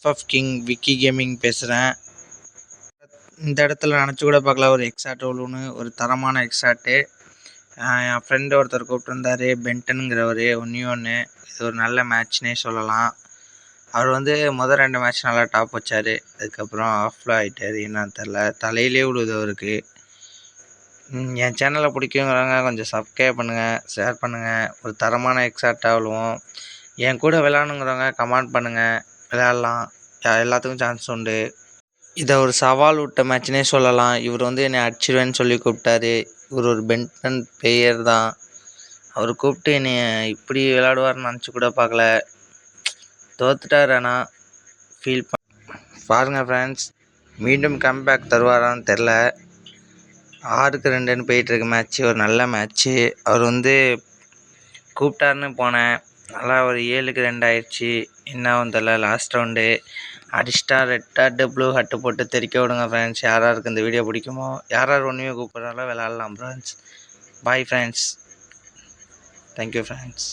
FF king Vicky gaming பேசுகிறேன். இந்த இடத்துல நினச்சி கூட பார்க்கல, ஒரு எக்ஸாட் ஒன்று ஒரு தரமான எக்ஸாட்டு. என் ஃப்ரெண்டு ஒருத்தர் கூப்பிட்டுருந்தார், பென்டனுங்கிறவர். ஒன்று இது ஒரு நல்ல மேட்ச்னே சொல்லலாம். அவர் முதல் 2 மேட்ச் நல்லா டாப் வச்சார், அதுக்கப்புறம் ஆஃபில் ஆகிட்டார். என்னன்னு தெரில, தலையிலே விழுது அவருக்கு. என் சேனலை பிடிக்குங்கிறவங்க கொஞ்சம் சப்ஸ்கிரைப் பண்ணுங்கள், ஷேர் பண்ணுங்கள். ஒரு தரமான எக்ஸாக்டாக விழுவோம். என் கூட விளையாடணுங்கிறவங்க கமெண்ட் பண்ணுங்கள், விளையாடலாம். எல்லாத்துக்கும் சான்ஸ் உண்டு. இதை ஒரு சவால் விட்ட மேட்ச்னே சொல்லலாம். இவர் என்னை அடிச்சிடுவேன்னு சொல்லி கூப்பிட்டாரு. இவர் ஒரு பென்டன் பிளேயர் தான். அவர் கூப்பிட்டு என்னை இப்படி விளையாடுவார்னு நினச்சி கூட பார்க்கல. தோத்துட்டார். ஆனால் ஃபீல் பாருங்கள் ஃப்ரெண்ட்ஸ், மீண்டும் கம்பேக் தருவாரான்னு தெரில. 6-2ன்னு போயிட்டுருக்கு மேட்ச்சு, ஒரு நல்ல மேட்ச்சு. அவர் கூப்பிட்டாருன்னு போனேன், நல்லா ஒரு 7-2 ஆயிடுச்சு. என்ன தெரில, லாஸ்ட் ரவுண்டு அடிச்சிட்டா. ரெட் ஹார்ட்டு ப்ளூ ஹார்ட்டு போட்டு தெறிக்க விடுங்க ஃப்ரெண்ட்ஸ். யாராருக்கு இந்த வீடியோ பிடிக்குமோ, யார் ஒன்றுமே கூப்பிட்றாங்களோ விளாட்லாம் friends. Bye friends, thank you friends.